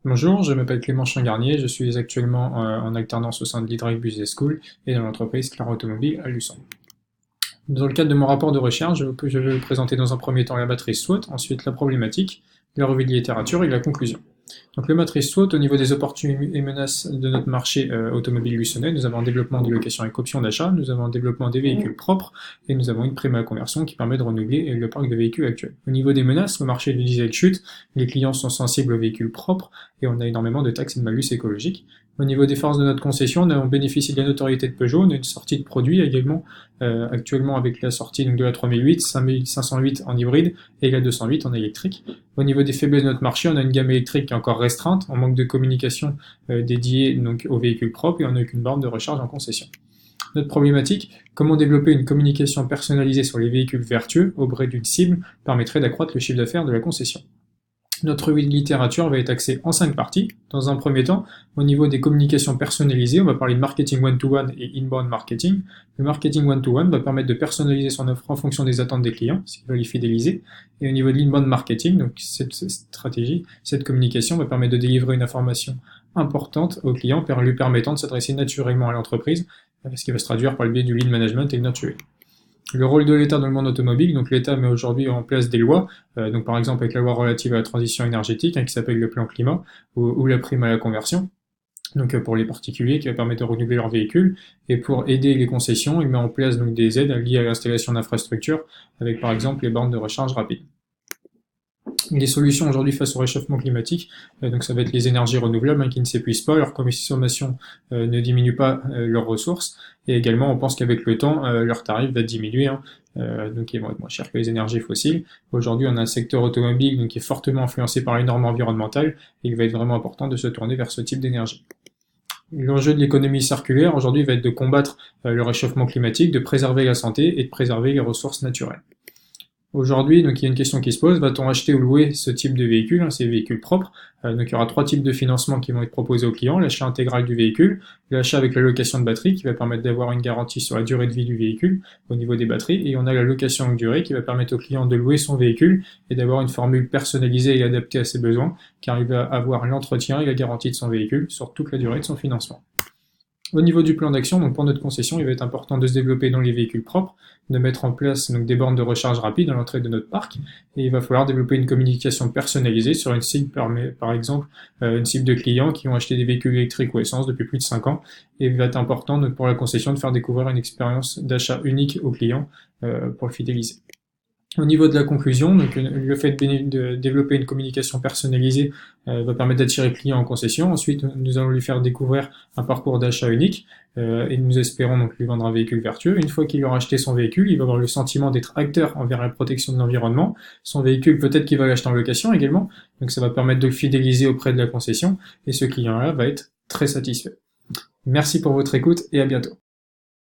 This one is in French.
Bonjour, je m'appelle Clément Chingarnier, je suis actuellement en alternance au sein de l'Hydraulic Business School et dans l'entreprise Clara Automobile à Luçon. Dans le cadre de mon rapport de recherche, je vais vous présenter dans un premier temps la matrice SWOT, ensuite la problématique, la revue de littérature et la conclusion. Donc le matrice SWOT, au niveau des opportunités et menaces de notre marché automobile luçonnais, nous avons un développement des locations avec option d'achat, nous avons un développement des véhicules propres et nous avons une prime à la conversion qui permet de renouveler le parc de véhicules actuel. Au niveau des menaces, le marché du diesel chute, les clients sont sensibles aux véhicules propres et on a énormément de taxes et de malus écologiques. Au niveau des forces de notre concession, on bénéficie de la notoriété de Peugeot, on a une sortie de produits également, actuellement avec la sortie donc, de la 3008, 5508 en hybride et la 208 en électrique. Au niveau des faiblesses de notre marché, on a une gamme électrique qui est encore restreinte, on manque de communication dédiée donc, aux véhicules propres et on n'a aucune borne de recharge en concession. Notre problématique, comment développer une communication personnalisée sur les véhicules vertueux auprès d'une cible permettrait d'accroître le chiffre d'affaires de la concession. Notre revue de littérature va être axée en 5 parties. Dans un premier temps, au niveau des communications personnalisées, on va parler de marketing one-to-one et inbound marketing. Le marketing one-to-one va permettre de personnaliser son offre en fonction des attentes des clients, ce qui va les fidéliser. Et au niveau de l'inbound marketing, donc cette stratégie, cette communication va permettre de délivrer une information importante au client, lui permettant de s'adresser naturellement à l'entreprise, ce qui va se traduire par le biais du lead management et le nurturing. Le rôle de l'État dans le monde automobile, donc l'État met aujourd'hui en place des lois, donc par exemple avec la loi relative à la transition énergétique, qui s'appelle le plan climat, ou la prime à la conversion, donc pour les particuliers qui va permettre de renouveler leurs véhicules, et pour aider les concessions, il met en place donc des aides liées à l'installation d'infrastructures, avec par exemple les bornes de recharge rapide. Les solutions aujourd'hui face au réchauffement climatique, donc ça va être les énergies renouvelables qui ne s'épuisent pas, leur consommation ne diminue pas leurs ressources, et également on pense qu'avec le temps, leur tarif va diminuer, donc ils vont être moins chers que les énergies fossiles. Aujourd'hui on a un secteur automobile donc, qui est fortement influencé par les normes environnementales, et il va être vraiment important de se tourner vers ce type d'énergie. L'enjeu de l'économie circulaire aujourd'hui va être de combattre le réchauffement climatique, de préserver la santé et de préserver les ressources naturelles. Aujourd'hui, donc il y a une question qui se pose, va-t-on acheter ou louer ce type de véhicule, ces véhicules propres? Donc il y aura 3 types de financement qui vont être proposés aux clients, l'achat intégral du véhicule, l'achat avec la location de batterie qui va permettre d'avoir une garantie sur la durée de vie du véhicule au niveau des batteries, et on a la location longue durée qui va permettre au client de louer son véhicule et d'avoir une formule personnalisée et adaptée à ses besoins, car il va avoir l'entretien et la garantie de son véhicule sur toute la durée de son financement. Au niveau du plan d'action, donc pour notre concession, il va être important de se développer dans les véhicules propres, de mettre en place donc, des bornes de recharge rapide à l'entrée de notre parc, et il va falloir développer une communication personnalisée sur une cible, par exemple une cible de clients qui ont acheté des véhicules électriques ou essence depuis plus de 5 ans, et il va être important donc, pour la concession de faire découvrir une expérience d'achat unique aux clients pour le fidéliser. Au niveau de la conclusion, donc le fait de développer une communication personnalisée va permettre d'attirer le client en concession. Ensuite, nous allons lui faire découvrir un parcours d'achat unique et nous espérons donc lui vendre un véhicule vertueux. Une fois qu'il aura acheté son véhicule, il va avoir le sentiment d'être acteur envers la protection de l'environnement. Son véhicule, peut-être qu'il va l'acheter en location également, donc ça va permettre de le fidéliser auprès de la concession et ce client-là va être très satisfait. Merci pour votre écoute et à bientôt.